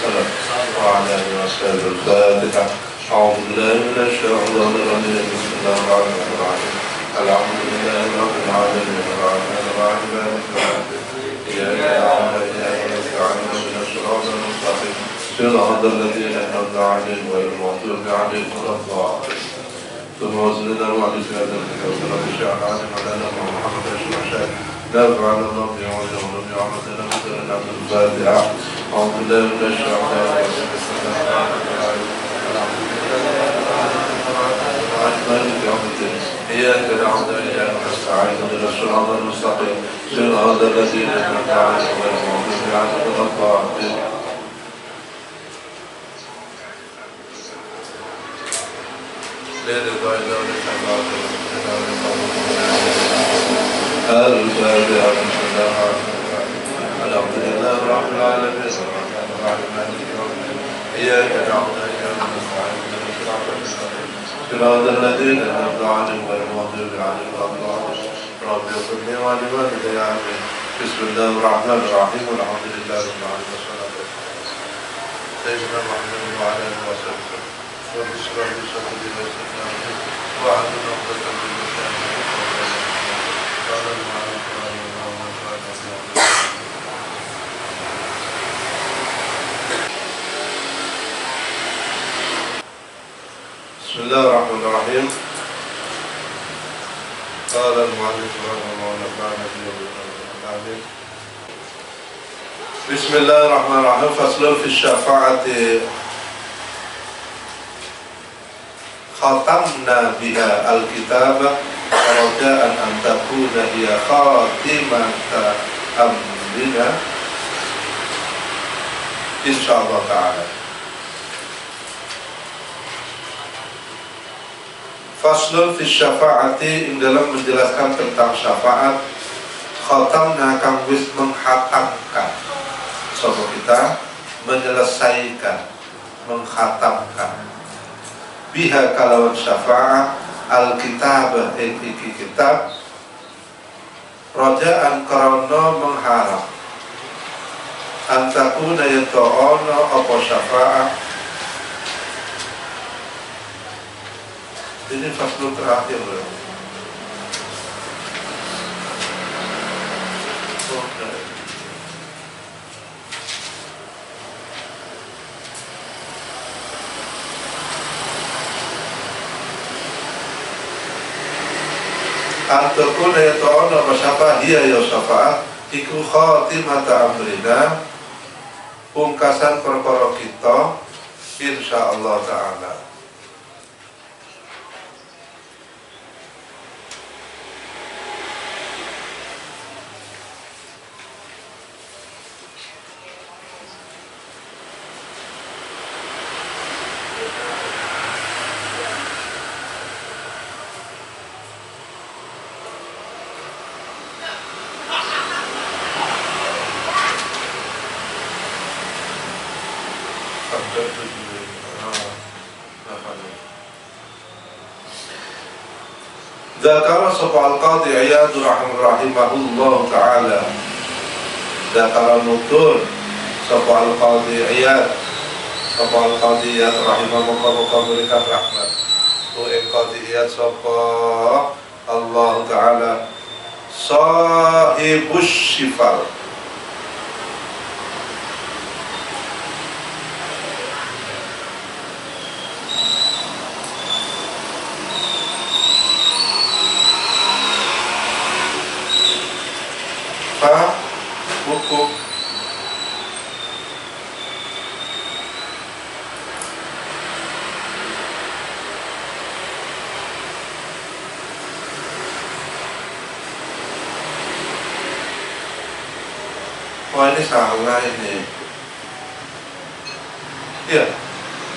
وسلم وعلى آله وصحبه الفاتحة. أعوذ بالله من الشيطان الرجيم. بسم الله الرحمن الرحيم. الحمد لله رب العالمين الرحمن الرحيم مالك يوم الدين. إياك نعبد وإياك نستعين اهدنا الصراط المستقيم صراط الذين أنعمت عليهم غير المغضوب عليهم ولا الضالين. ثم وصلنا وعلى سيدنا وسلم بشعائر مولانا محمد رسول الله نفع الله بعونه وبعمدنا مثلنا في الفاتحة. أعوذ بالله من الشيطان الرجيم. بسم الله الرحمن الرحيم. مالك يوم الدين. إياك نعبد وإياك نستعين اهدنا الصراط المستقيم صراط الذين أنعمت عليهم غير المغضوب عليهم ولا الضالين. الفاتحة. بسم الله الرحمن الرحيم. الحمد لله رب العالمين الرحمن الرحيم مالك يوم الدين. إياك نعبد وإياك نستعين اهدنا الصراط المستقيم صراط الذين أنعمت عليهم غير المغضوب عليهم ولا الضالين. رب اغفر لي ولوالدي آمين. بسم الله الرحمن الرحيم. والحمد لله رب العالمين والصلاة والسلام على سيدنا محمد وعلى آله وصحبه. رب اشرح لي صدري ويسر لي أمري واحلل عقدة من لساني يفقهوا قولي. بسم الله الرحمن الرحيم. قال المؤلف رحمه الله ونفعنا به وبركاته. بسم الله الرحمن الرحيم. فصل في الشفاعة. ختمنا بها الكتاب رجاء أن تكون هي خاتمة أمرنا إن شاء الله تعالى. Faslun fi syafa'ati, dalam menjelaskan tentang syafaat. Khatamna kang wis menghatamkan, sapa kita menyelesaikan, menghatamkan biha kalawan syafa'at al-kitab iki kitab raja'an karana mengharap antakuna yata'ana apa syafa'at. Ini fasal terakhir. Antakun yata'ana masyafa'ah hiya ya syafa'ah iku khatimata amrina, pungkasan perkara kita insyaallah ta'ala. Dzakara sapa al-Qadhi Iyad rahimahullah ta'ala. Dzakara nutur sapa al-Qadhi Iyad, sapa al-Qadhi Iyad rahimahullah berikan rahmat. Tu Qadhi Iyad sapa Allah ta'ala sahibus syifal, buku ini salah ini. Ya,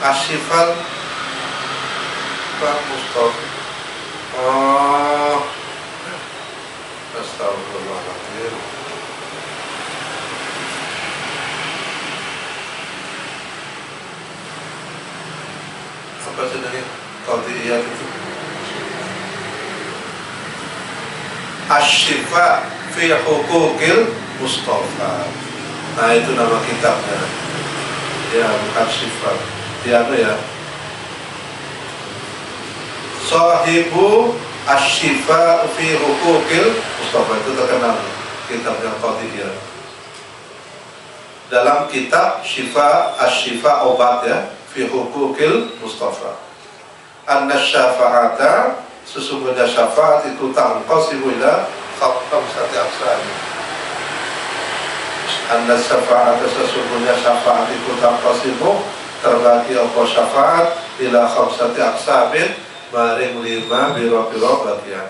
Asyifal Pak Mustafa. Oh, astagfirullahaladzim. Apa sebenarnya qadiyah itu? Asy-Syifa fi Huquqil Mustafa. Nah, itu nama kitabnya. Ya, bukan sifat. Dia apa ya? Sahibu Asy-Syifa fi Huquqil Mustafa, itu terkenal kitabnya Qadiyah. Dalam kitab Syifa Asy-Syifa obat ya, fi Huquqil Mustafa. Anna syafa'ata, sesungguhnya syafaat itu tanqasimu ila khamsati aqsam. Anna syafa'ata, sesungguhnya syafaat itu tanqasimu terbagi apa syafaat ila khamsati aqsamin, maring 5 biro-biro bagian.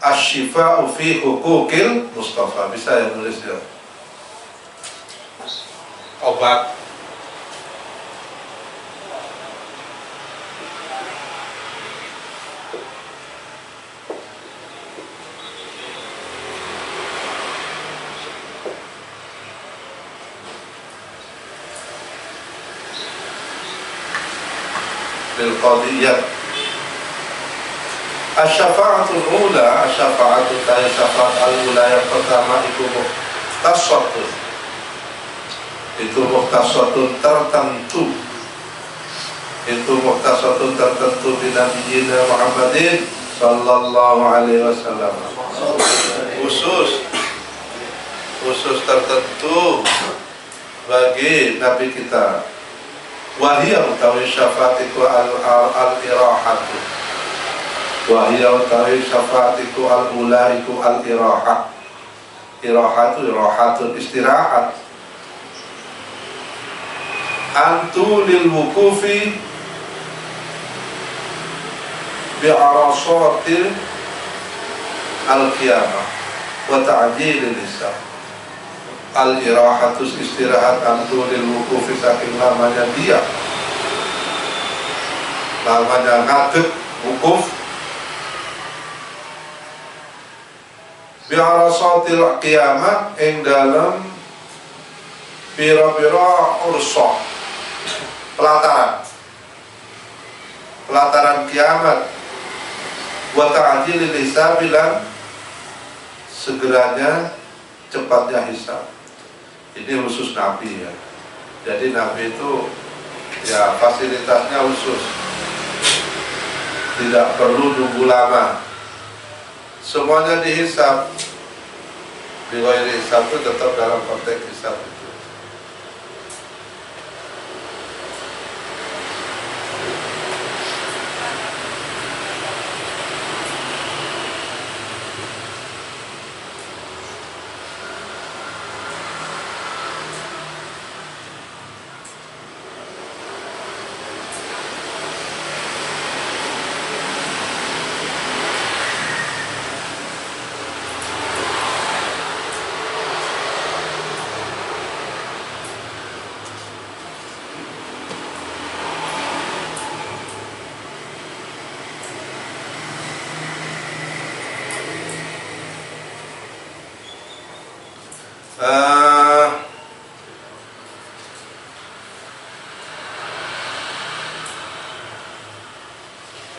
Asy-Syifa'u fi Huquqil Mustafa, bisa ya nulis ya? Obat. Bil Qadiyah. Asy-syafa'atul ula, asy-syafa'atu ta'i syafa'at al-ula yang pertama itu mukhtasatun. Itu mukhtasatun tertentu. Itu mukhtasatun tertentu di Nabi Muhammadin sallallahu alaihi wasallam. Khusus tertentu bagi Nabi kita. Wahia utawi syafaatiku al-irahatu. Wahia utawi syafaatiku al-ula iku al-irahah. Irahatun istirahat. Antu lil wukufi bi'arasatil al-qiyamah wa ta'jilil hisab. Al-irahatus istirahat antu lil wukufi, saking lamanya dia, lamanya ngadeg wukuf, bi'arasatil qiyamah ing dalam pira-pira ursa pelataran kiamat, wa ta'jilil hisab, lan segeranya cepatnya hisab. Ini khusus Nabi ya. Jadi Nabi itu ya fasilitasnya khusus, tidak perlu nunggu lama, semuanya dihisab. Riwayat hisab itu tetap dalam konteks hisab itu.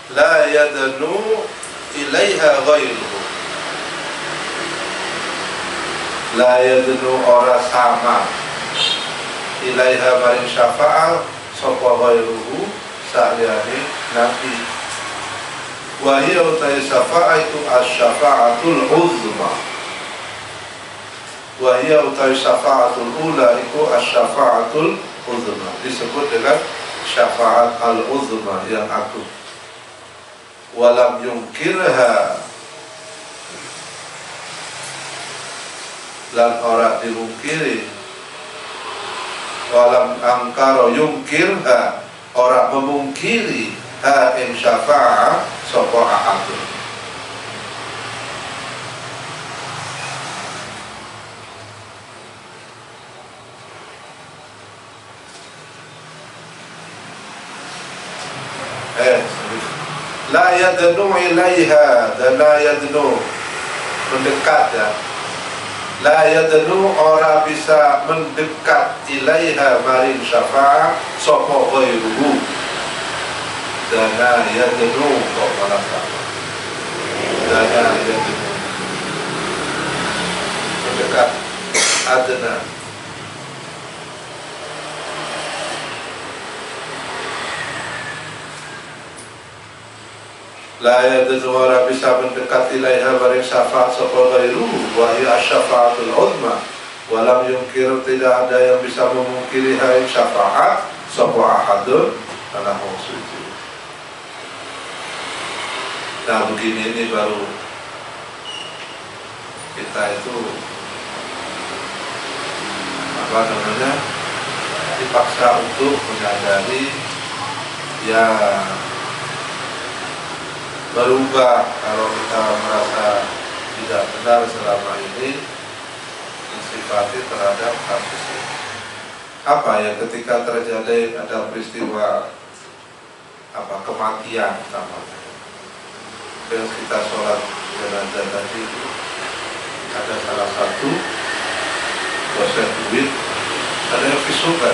La yadnu ilaiha ghairuhu. La yadnu ora sama ilaiha maring syafa'ah sapa ghairuhu saliyane Nabi. Wa hiya utai syafa'ah itu asy-syafa'atul uzma. Wa hiya utai syafa'atul ula itu asy-syafa'atul uzma, disebut dengan syafa'at al-uzma yang agung. Walam yungkirha, lan ora dimungkiri. Walam angkaro yungkirha, ora memungkiri ha ing syafa'ah sapa ahadun. La yadnu ilaiha, dan la yadnu mendekat ya. La yadnu ora bisa mendekat ilaiha maring syafa'ah sapa ghairuhu. Dan la yadnu kok malah sama. Dan la yadnu mendekat adna. La yadnu ora bisa mendekat ilaiha baring syafaat sapa ghairuhu wa hiya asy-syafaatul uzma. Walam yungkir, tidak ada yang bisa memungkiri hai syafaat sapa ahadun karena suci. Nah begini ini baru kita itu apa namanya dipaksa untuk menyadari ya berubah kalau kita merasa tidak benar selama ini mensifati terhadap kasus ini. Apa ya ketika terjadi ada peristiwa apa kematian utamanya, yang kita sholat jenazah tadi itu ada salah satu dosen duit, ada yang visum kan?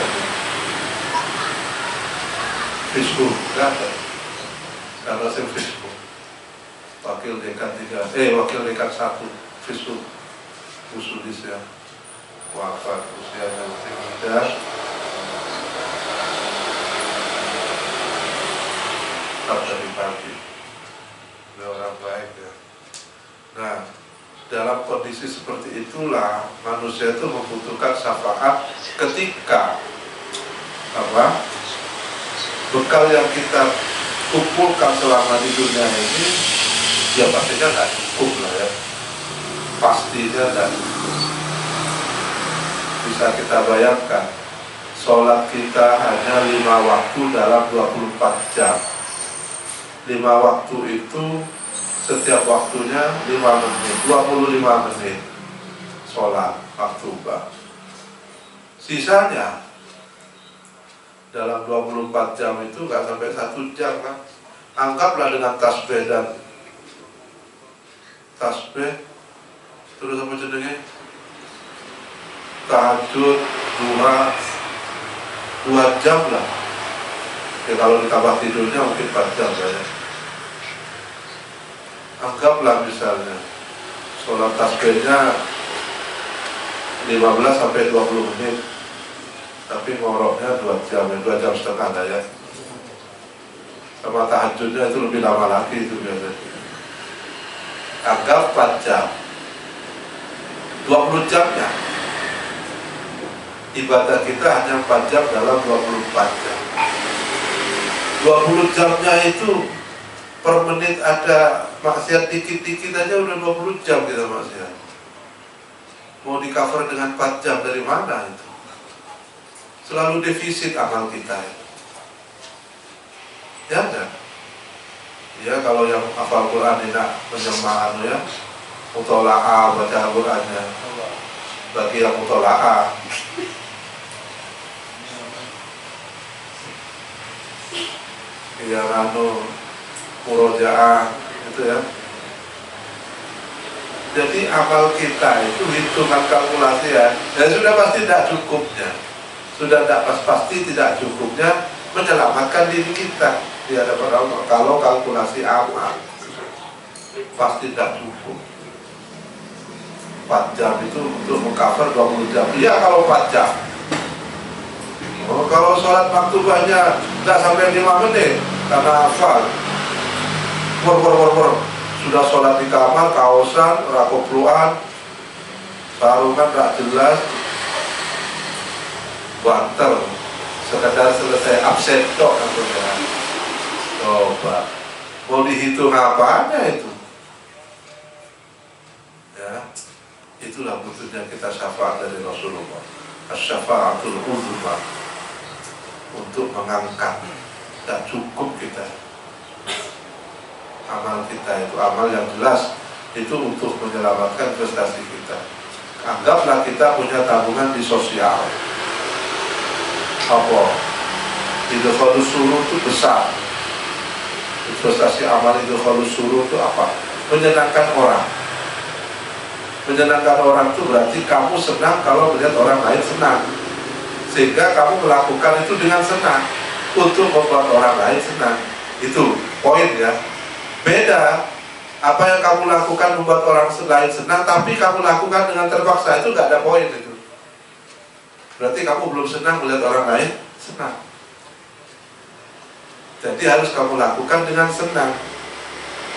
Visum nggak ada, karena saya visum. Wakil dekan 1 visum usulis ya wafat usianya tidak dari pagi. Dia orang baik ya. Nah dalam kondisi seperti itulah manusia itu membutuhkan syafaat ketika apa bekal yang kita kumpulkan selama di dunia ini ya pastinya nggak cukup lah ya, pastinya nggak cukup. Bisa kita bayangkan sholat kita hanya 5 waktu dalam 24 jam. 5 waktu itu setiap waktunya 5 menit, 25 menit sholat waktu bah. Sisanya dalam 24 jam itu nggak sampai 1 jam kan. Anggaplah dengan tasbih dan tasbih terus apa jenenge tahajud 2 jam lah ya, kalau ditambah tidurnya mungkin 4 jam lah ya. Anggaplah misalnya sholat tasbihnya 15 sampai 20 menit tapi ngoroknya 2 jam ya, 2 jam setengah lah ya. Sama tahajudnya itu lebih lama lagi itu biasanya. Anggap 4 jam 20 jamnya ibadah kita hanya 4 jam dalam 24 jam. 20 jamnya itu per menit ada maksiat dikit-dikit aja udah 20 jam kita maksiat. Mau di cover dengan 4 jam dari mana itu? Selalu defisit amal kita ya enggak? Ya kalau yang hafal Quran tidak menjemaah ya mutola'ah baca Al-Qurannya bagi yang mutola'ah yang murojaah itu ya. Jadi amal kita itu hitungan kalkulasi ya sudah pasti tidak cukupnya, sudah tidak pasti tidak cukupnya menyelamatkan diri kita di hadapan Allah kalau kalkulasi amal pasti tidak cukup. 4 jam itu untuk mengcover 20 jam. Iya kalau 4 jam. Kalau sholat maktubahnya tidak sampai 5 menit karena hafal. Sudah sholat di kamar, kaosan, rakopluan, sarungan tak jelas, banter, sekedar selesai absen tok namanya. Coba, mau dihitung apanya itu? Ya, itulah butuhnya kita syafaat dari Rasulullah. Asy-syafa'atul uzma, untuk mengangkat. Tak cukup kita amal kita itu amal yang jelas itu untuk menyelamatkan prestasi kita. Anggaplah kita punya tabungan di sosial. Apa? Idkhalus surur itu besar. Investasi amal idkhalus surur itu apa? Menyenangkan orang. Menyenangkan orang itu berarti kamu senang kalau melihat orang lain senang, sehingga kamu melakukan itu dengan senang untuk membuat orang lain senang. Itu poin ya. Beda apa yang kamu lakukan membuat orang lain senang tapi kamu lakukan dengan terpaksa, itu gak ada poin itu. Berarti kamu belum senang melihat orang lain senang. Jadi harus kamu lakukan dengan senang.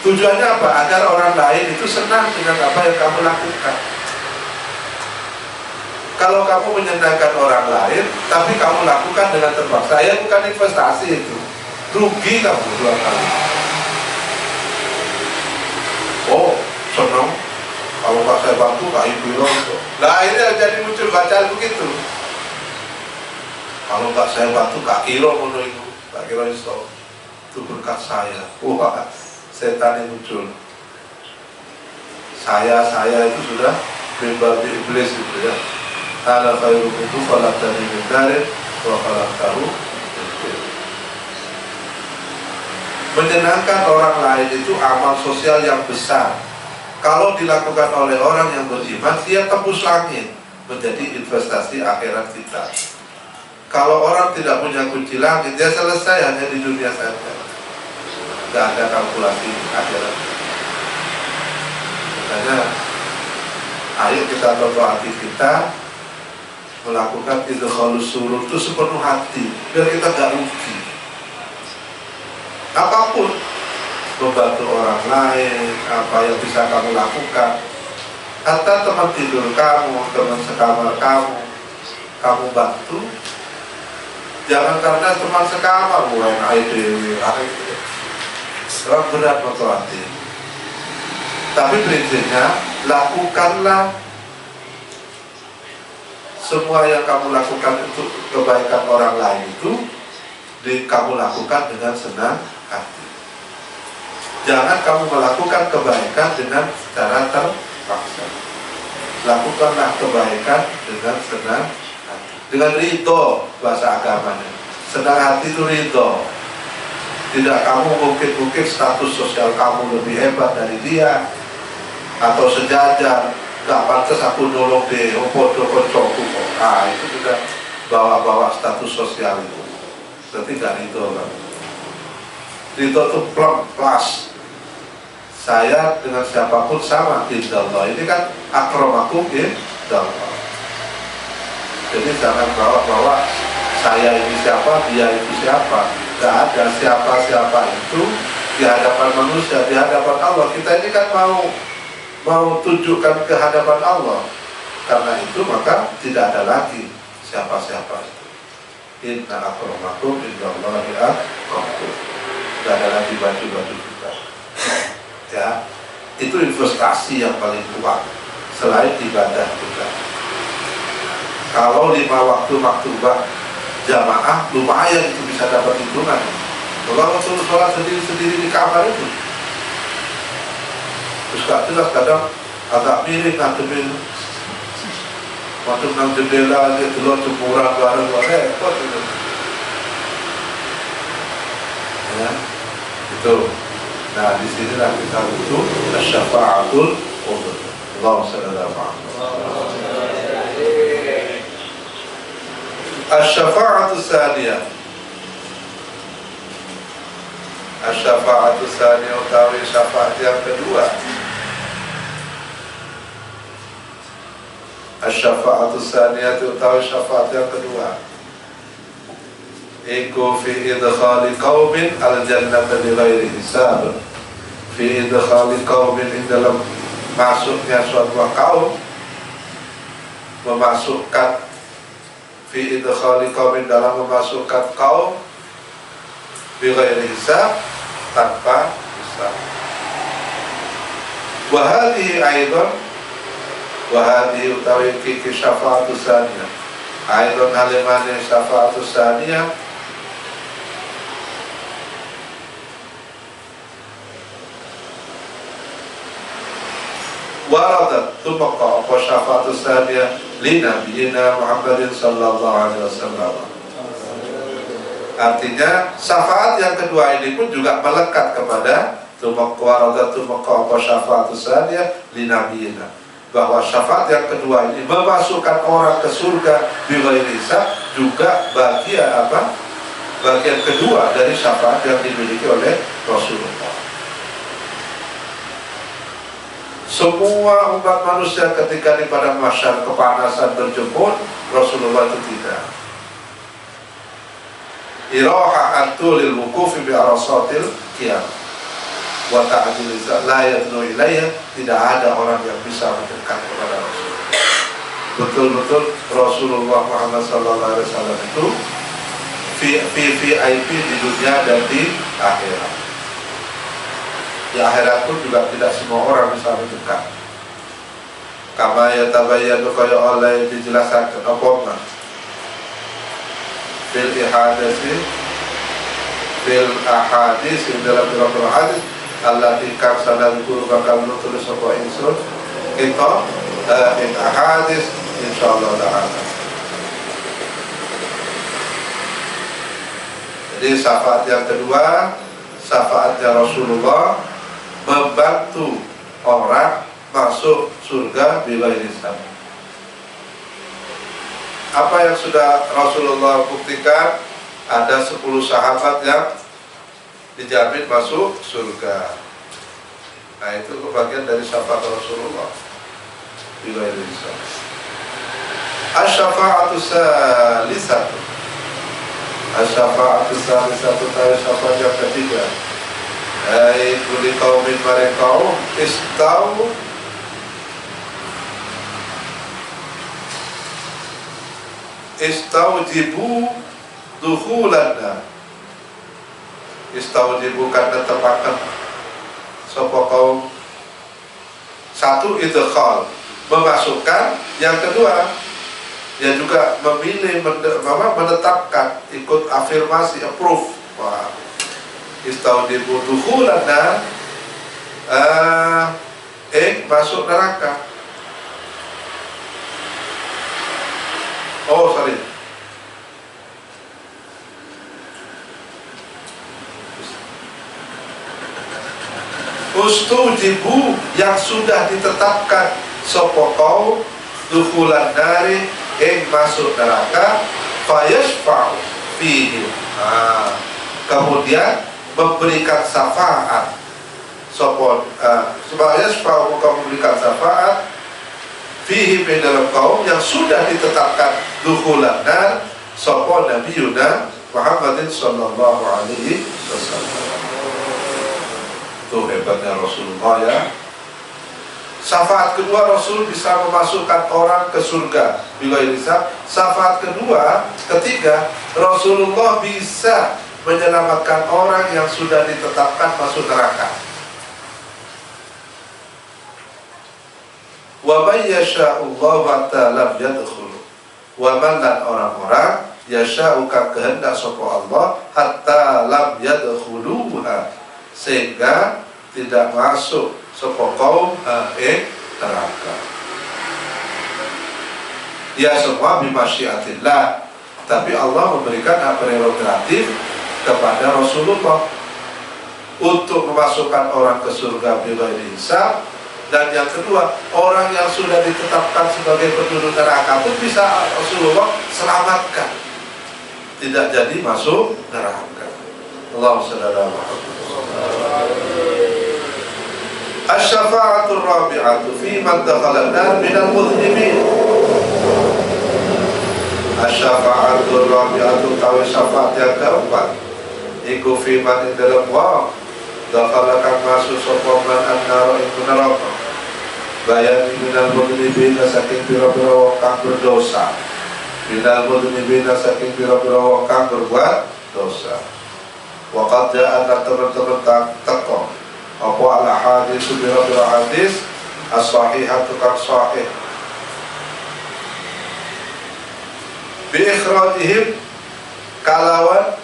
Tujuannya apa? Agar orang lain itu senang dengan apa yang kamu lakukan. Kalau kamu menyenangkan orang lain, tapi kamu lakukan dengan terpaksa, ya bukan investasi itu. Rugi kamu 2 kali. Oh, senang. Kalau Pak saya bantu, Kak Ibu itu. Nah ini jadi muncul bacaan begitu. Kalau Kak saya bantu, Kak Kiro menurut itu. Kak Kiro itu berkat saya. Wah, setan yang muncul. Saya itu sudah bebas di iblis gitu ya. Ala khairu itu falaqtani min narin wa khalaqtahu. Menyenangkan orang lain itu amal sosial yang besar. Kalau dilakukan oleh orang yang beriman, dia tembus langit, menjadi investasi akhirat kita. Kalau orang tidak punya kunci langit, dia selesai hanya di dunia saja. Tidak ada kalkulasi akhirat. Makanya, ayo kita tonton hati kita, melakukan idkhalus surur itu sepenuh hati, biar kita gak rugi. Apapun, membantu orang lain, apa yang bisa kamu lakukan. Hatta teman tidur kamu, teman sekamar kamu bantu. Jangan karena teman sekamar, bukan ide, orang berat motivasi. Tapi prinsipnya, lakukanlah semua yang kamu lakukan untuk kebaikan orang lain itu kamu lakukan dengan senang hati. Jangan kamu melakukan kebaikan dengan cara terpaksa. Lakukanlah kebaikan dengan senang hati, dengan ridho, bahasa agamanya. Senang hati itu ridho. Tidak kamu mungkin status sosial kamu lebih hebat dari dia, atau sejajar. Gak pantas aku nolong deh, podo koncoku kok. Nah itu juga bawa-bawa status sosial itu. Berarti gak ridho kan. Ridho itu plus. Saya dengan siapapun sama indallah. Ini kan akramakum indallah. Jadi jangan bawa-bawa saya ini siapa, dia itu siapa. Gak ada siapa-siapa itu di hadapan manusia, di hadapan Allah. Kita ini kan mau tunjukkan ke hadapan Allah. Karena itu maka tidak ada lagi siapa-siapa itu. Inna akramakum indallahi atqakum. Tidak ada lagi baju-baju kita. Ya, itu investasi yang paling kuat selain ibadah kita. Kalau 5 waktu maktubah jamaah lumayan itu bisa dapat hitungan. Kalau waktu sholat sendiri di kamar itu, terus gak jelas kadang agak miring ngademin waktu nang jendela aja dulu jemuran bareng repot gitu. Ya, itu. Nah di sinilah kita butuh syafa'atul uzur. Allahumma shalli ala Muhammad. Asy-syafa'atu tsaniyah. Asy-syafa'atu tsaniyah utawi syafaat yang kedua. Asy-syafa'atu tsaniyah utawi syafaat yang kedua. Iku fi idkhali qaumin al-jannata bighairi hisab. Fi idkhali qaumin dalam masuknya suatu kaum, memasukkan fi idkhali qaumin dalam memasukkan kaum bighairi hisab, tanpa hisab. Wa hadhihi aidan wa hadhihi utawi fi syafa'atu tsaniyah. Aidan halimane syafa'atu tsaniyah waradat tumaqqa apa syafa'atu tsaniyah li nabiyina Muhammadin sallallahu alaihi wasallam. Artinya syafaat yang kedua ini pun juga melekat kepada tumaqqa waradat tumaqqa apa syafa'atu tsaniyah li nabiyina, bahwa syafaat yang kedua ini memasukkan orang ke surga bighairi hisab juga bagian kedua dari syafaat yang dimiliki oleh Rasulullah. Semua umat manusia ketika di padang mahsyar kepanasan berjemur, Rasulullah itu tidak. Iraha antulil wukufi bi arasatil qiyam wa ta'dil la yadnu ilayya, tidak ada orang yang bisa mendekat kepada Rasul. Betul-betul Rasulullah Muhammad sallallahu alaihi wasallam itu VIP di dunia dan di akhirat. Di akhirat pun juga tidak semua orang bisa mendekat. Kama yatabayyanu kaya Allah dijelaskan apa fil ahadis dalam beberapa hadis allati karsana guru bakal nulis sapa insun kita in ahadis insyaallah ta'ala. Jadi syafaat yang kedua, syafaatnya Rasulullah membantu orang masuk surga bila hisab. Apa yang sudah Rasulullah buktikan, ada 10 sahabat yang dijamin masuk surga. Nah, itu kebagian dari syafaat Rasulullah bila hisab. Asy-syafa'atu salisatu. Asy-syafa'atu salisatu tahu syafaat yang ketiga. Hai kuli kaumin mare kaum istaujibu dukhulanna. Istaujibu karena terpakat sapa kaum. Satu idkhal, memasukkan. Yang kedua, dia juga memilih menetapkan, ikut afirmasi, approve. Wah, istaujibu dukhulanna, masuk neraka. Oh, sorry. Ustujibu, yang sudah ditetapkan sapa kaum dukhulan dari masuk neraka, fayashfa'u fihi. Kemudian memberikan syafaat sapa fayashfa'u, memberikan syafaat fihi dalam kaum yang sudah ditetapkan dukhulan dan sapa nabiyuna Muhammadin sallallahu alaihi wasallam. Itu hebatnya Rasulullah ya. Syafaat kedua, Rasul bisa memasukkan orang ke surga bila hisab. Syafaat ketiga, Rasulullah bisa menyelamatkan orang yang sudah ditetapkan masuk neraka. Wa may yasha'ullahu wa ta'ala yadkhulu. Wa man, dan orang-orang yasha'u ka kehendak sapa Allah hatta lam yadkhuluha, sehingga tidak masuk sapa kaum neraka. Ya semua bimasyiatillah, tapi Allah memberikan hak prerogatif kepada Rasulullah untuk memasukkan orang ke surga bila hisab. Dan yang kedua, orang yang sudah ditetapkan sebagai penduduk neraka pun bisa Rasulullah selamatkan, tidak jadi masuk neraka. Allahumma shalli ala Muhammad. Asy-syafa'atur rabi'atu fi man dakhala an-nar minal mudhnibin. Asy-syafa'atur rabi'atu, tawi syafaat yang keempat, iku fi man dalam wong dakhala kang masuk sapa man an-nar ing neraka. Bayan minal mudhnibin, saking pira-pira wong kang berdosa. Minal mudhnibin, saking pira-pira wong kang berbuat dosa. Wa qad ja'a teman-teman teko apa ala hadis bira-bira hadis as-sahihatu kang sahih bi ikhrajihim, kalawan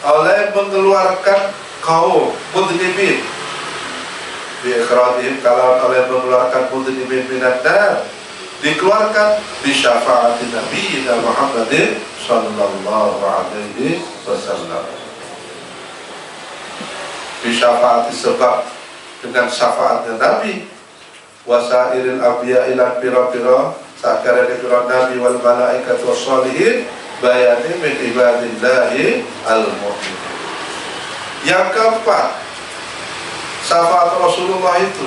oleh mengeluarkan kaum mudhnibin, bi ikhrajihim, kalawan oleh mengeluarkan mudhnibin minad nar, dikeluarkan bi syafaatin Nabi Muhammadin sallallahu alaihi wasallam. Bi syafaati, sebab dengan syafaatnya Nabi, wasairil anbiya ila pira-pira sakarene pira nabi wal malaikat was sholihin, bayani min ibadillahi al-mu'minin. Yang keempat, syafaat Rasulullah itu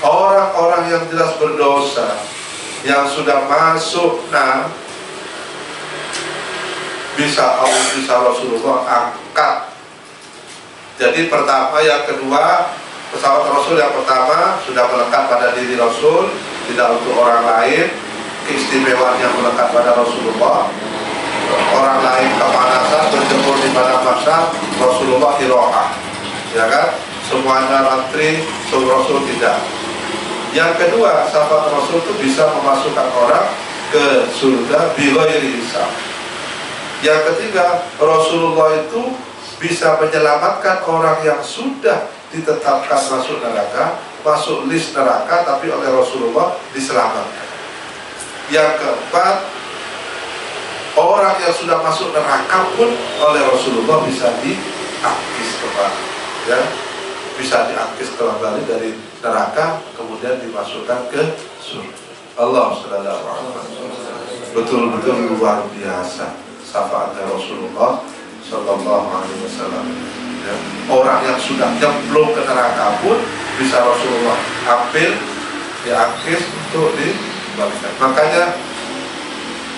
orang-orang yang jelas berdosa, yang sudah masuk bisa Rasulullah angkat. Jadi pertama, yang kedua, pesawat Rasul yang pertama sudah melekat pada diri Rasul, tidak untuk orang lain. Keistimewaan yang melekat pada Rasulullah. Orang lain kepanasan berjemur di padang mahsyar, Rasulullah irohah, ya kan? Semuanya antri, Rasul tidak. Yang kedua, syafaat Rasul itu bisa memasukkan orang ke surga bighairi hisab. Yang ketiga, Rasulullah itu bisa menyelamatkan orang yang sudah ditetapkan masuk neraka, masuk list neraka, tapi oleh Rasulullah diselamatkan. Yang keempat, orang yang sudah masuk neraka pun oleh Rasulullah bisa diangkis kembali, ya, bisa diangkis kembali dari neraka, kemudian dimasukkan ke surga. Allah Subhanahu wa ta'ala betul-betul luar biasa syafaatnya Rasulullah Sallallahu Alaihi Wasallam. Ya. Orang yang sudah nyemplung ke neraka pun bisa Rasulullah ambil, diangkis untuk dibalikan. Makanya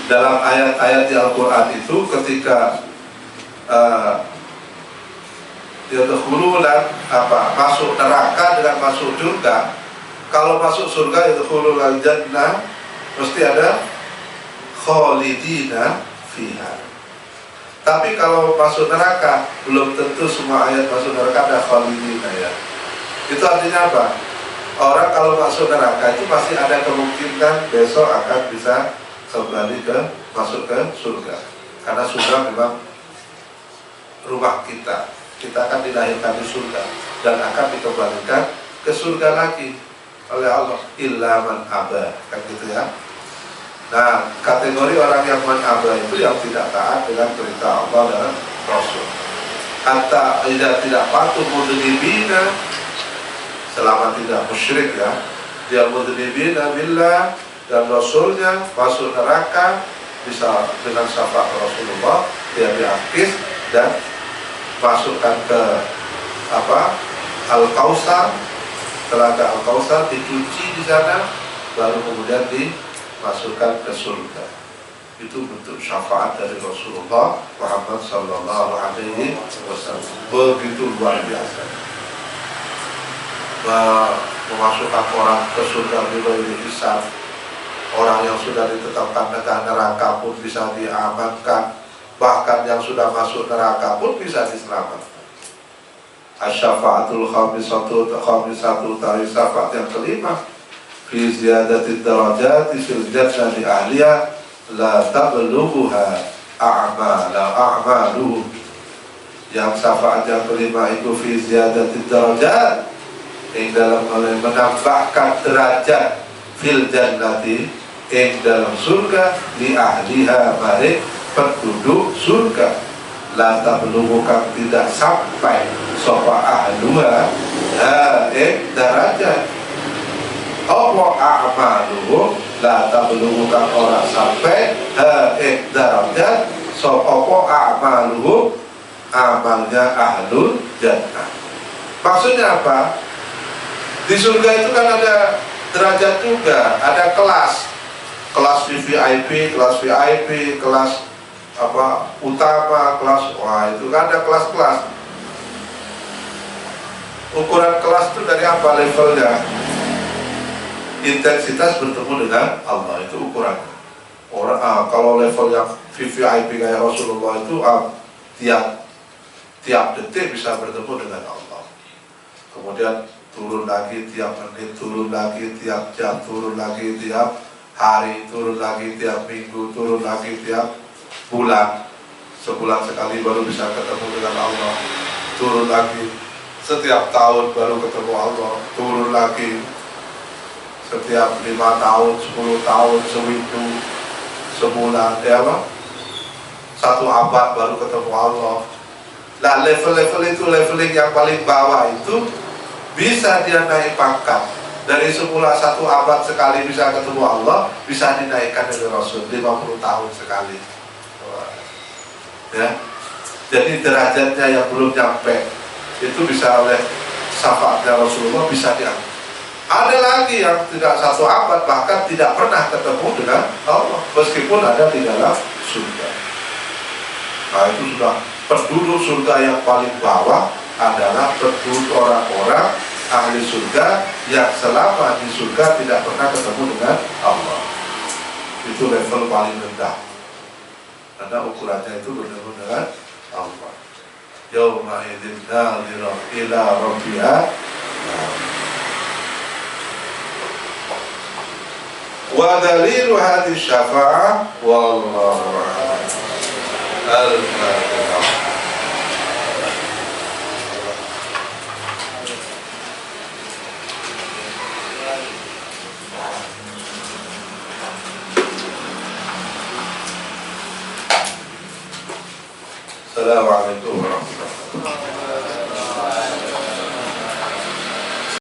dalam ayat-ayat di Al-Quran itu ketika masuk neraka dengan masuk surga. Kalau masuk surga yadkhulul jannah mesti ada khalidina fiha. Tapi kalau masuk neraka belum tentu semua ayat masuk neraka ada khalidina, ya. Itu artinya apa? Orang kalau masuk neraka itu pasti ada kemungkinan besok akan bisa kembali masuk ke surga. Karena surga memang rumah kita. Kita akan dilahirkan di surga dan akan dikembalikan ke surga lagi oleh Allah. Illa man aba, kan gitu ya. Nah, kategori orang yang man aba itu yang tidak taat dengan perintah Allah dan Rasul. Hatta tidak patuh mudhnibina, selama tidak musyrik, ya. Dia mudhnibina billah dan Rasulnya masuk neraka, bisa dengan syafaat Rasulullah dia diangkis dan masukkan ke Al-Kautsar. Telaga Al-Kautsar dicuci di sana, baru kemudian dimasukkan ke surga. Itu bentuk syafaat dari Rasulullah Muhammad Sallallahu Alaihi Wasallam. Begitu luar biasa. Memasukkan orang ke surga bighairi hisab. Orang yang sudah ditetapkan neraka pun bisa diamankan. Bahkan yang sudah masuk neraka pun bisa diselamatkan. Asy-syafa'atul khamisatu tari syafaat yang kelima fi ziyadati darajati fil jannati ahliya la tablughuha a'maluhum. Yang syafaat yang kelima itu fi ziyadati darajat, yang dalam menambahkan derajat fil jannati, yang dalam surga, li ahliha, baik penduduk surga. La tablughu, kang tidak sampai sopa ahluha darajat. Allah a'maluhu, la tablughu, kang orang sampai darajat sopa a'maluhu, amalnya ahlul jannah. Maksudnya apa? Di surga itu kan ada derajat juga, ada kelas VVIP, kelas utama, kelas, wah itu kan ada kelas-kelas. Ukuran kelas itu dari apa levelnya? Intensitas bertemu dengan Allah, itu ukurannya. Kalau levelnya VVIP kayak Rasulullah itu tiap detik bisa bertemu dengan Allah. Kemudian turun lagi tiap menit, turun lagi tiap jam, turun lagi tiap hari, turun lagi tiap minggu, turun lagi tiap bulan. Sebulan sekali baru bisa ketemu dengan Allah. Turun lagi setiap tahun baru ketemu Allah. Turun lagi setiap 5 tahun, 10 tahun, seminggu, sebulan, ya apa? 1 abad baru ketemu Allah. Nah, level-level itu, leveling yang paling bawah itu bisa dia naik pangkat. Dari semula 1 abad sekali bisa ketemu Allah, bisa dinaikkan oleh Rasul 50 tahun sekali. Ya, jadi derajatnya yang belum nyampe itu bisa oleh syafaatnya Rasulullah bisa diangkat. Ada lagi yang tidak satu abad, bahkan tidak pernah ketemu dengan Allah, meskipun ada di dalam surga. Nah, itu sudah penduduk surga yang paling bawah adalah penduduk orang-orang ahli surga yang selama di surga tidak pernah ketemu dengan Allah. Itu level paling rendah, karena ukurannya itu bertemu dengan Allah. Yauma idzin nadhirah ila rabbiha. Wa dalilu hadhihi syafa'ah wallahu a'lam. Al-Fatihah. Assalamualaikum warahmatullahi wabarakatuh.